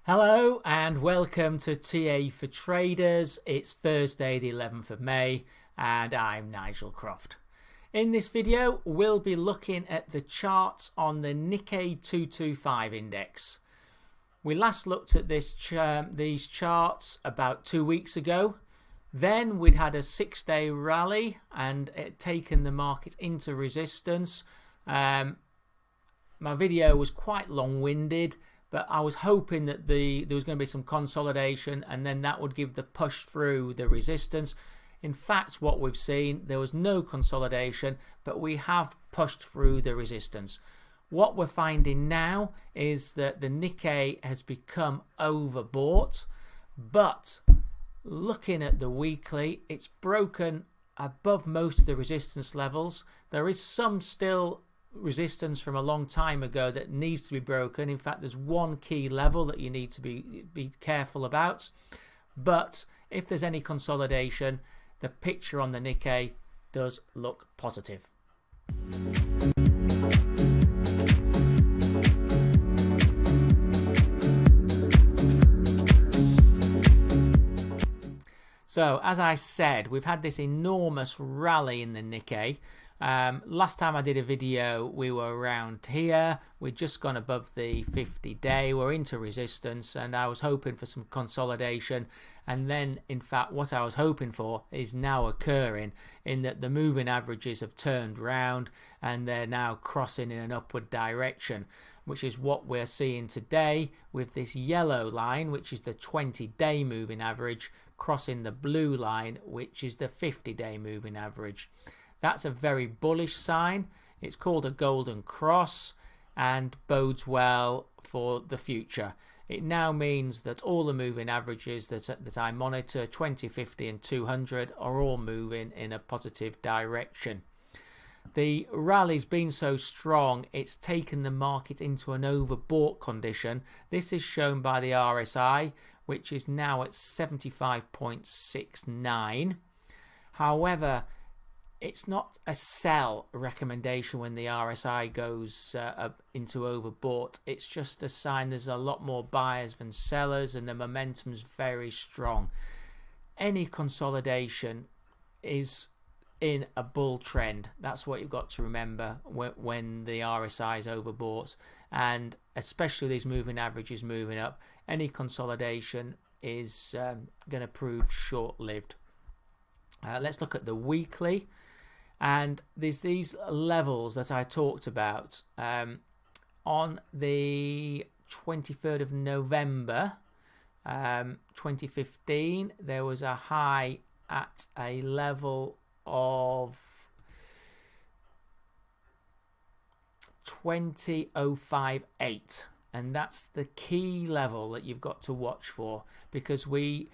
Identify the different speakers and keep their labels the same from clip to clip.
Speaker 1: Hello and welcome to TA for Traders. It's Thursday the 11th of May and I'm Nigel Croft. In this video we'll be looking at the charts on the Nikkei 225 index. We last looked at these charts about 2 weeks ago. Then we'd had a 6-day rally and it had taken the market into resistance. My video was quite long-winded, but I was hoping that there was going to be some consolidation and then that would give the push through the resistance. In fact, what we've seen, there was no consolidation, but we have pushed through the resistance. What we're finding now is that the Nikkei has become overbought, but looking at the weekly, it's broken above most of the resistance levels. There is some still resistance from a long time ago that needs to be broken. In fact, there's one key level that you need to be careful about. But if there's any consolidation, the picture on the Nikkei does look positive. So, as I said, we've had this enormous rally in the Nikkei. Last time I did a video, we were around here. We'd just gone above the 50-day. We're into resistance, and I was hoping for some consolidation. And then, in fact, what I was hoping for is now occurring, in that the moving averages have turned round and they're now crossing in an upward direction, which is what we're seeing today with this yellow line, which is the 20-day moving average, crossing the blue line, which is the 50-day moving average. That's a very bullish sign. It's called a golden cross and bodes well for the future. It now means that all the moving averages that I monitor, 20, 50 and 200, are all moving in a positive direction. The rally's been so strong, it's taken the market into an overbought condition. This is shown by the RSI, which is now at 75.69. However, it's not a sell recommendation when the RSI goes into overbought. It's just a sign there's a lot more buyers than sellers and the momentum's very strong. Any consolidation is in a bull trend. That's what you've got to remember when the RSI is overbought, and especially these moving averages moving up. Any consolidation is going to prove short-lived. Let's look at the weekly. And there's these levels that I talked about. On the 23rd of November 2015, there was a high at a level of 20,058. And that's the key level that you've got to watch for, because we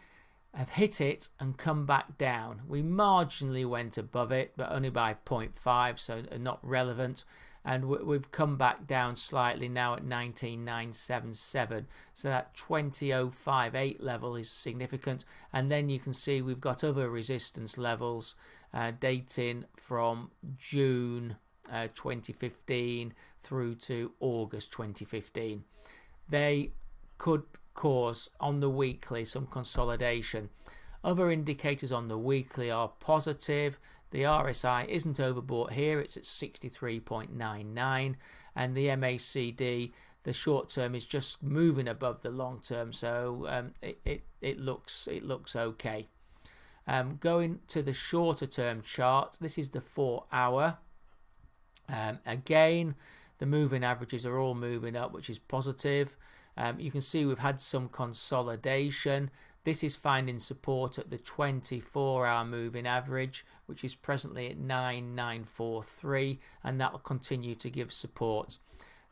Speaker 1: have hit it and come back down. We marginally went above it, but only by 0.5, so not relevant. And we've come back down slightly now at 19,977. So that 20,058 level is significant. And then you can see we've got other resistance levels dating from June 2015 through to August 2015. They could cause on the weekly some consolidation. Other indicators on the weekly are positive. The RSI isn't overbought here, it's at 63.99, and the MACD, the short term, is just moving above the long term, so it looks okay. Going to the shorter term chart, this is the 4-hour. Again, the moving averages are all moving up, which is positive. You can see we've had some consolidation. This is finding support at the 24-hour moving average, which is presently at 9,943, and that will continue to give support.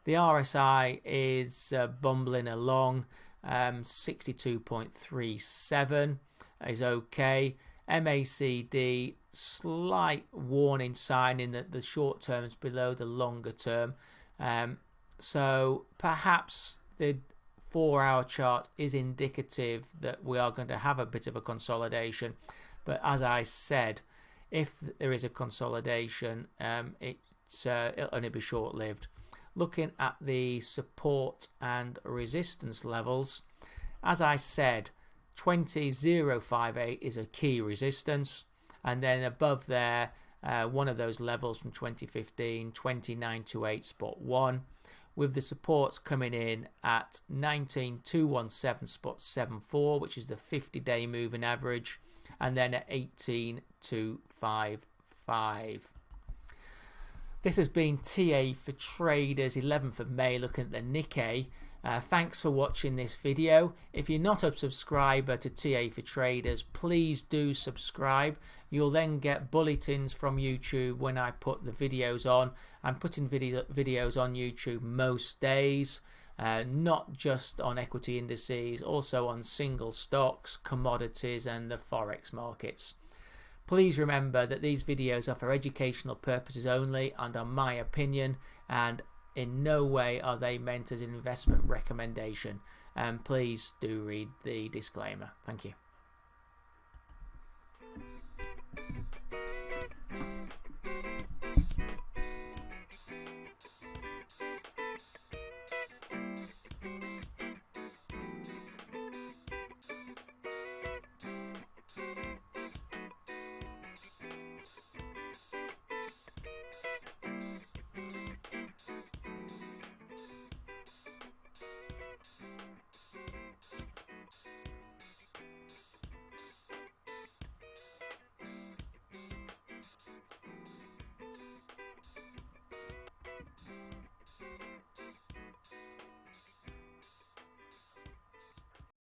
Speaker 1: The RSI is bumbling along. 62.37 is okay. MACD, slight warning sign in that the short term is below the longer term. So perhaps the 4-hour chart is indicative that we are going to have a bit of a consolidation. But as I said, if there is a consolidation, it'll only be short-lived. looking at the support and resistance levels, as I said, 20058 is a key resistance, and then above there, one of those levels from 2015, 20928 spot 1, with the supports coming in at 19217 spot 74, which is the 50-day moving average, and then at 18255. This has been TA for Traders, 11th of May, looking at the Nikkei. Thanks for watching this video. If you're not a subscriber to TA for Traders, please do subscribe. You'll then get bulletins from YouTube when I put the videos on. I'm putting videos on YouTube most days, not just on equity indices, also on single stocks, commodities and the Forex markets. Please remember that these videos are for educational purposes only and are my opinion, and in no way are they meant as an investment recommendation. And please do read the disclaimer. Thank you.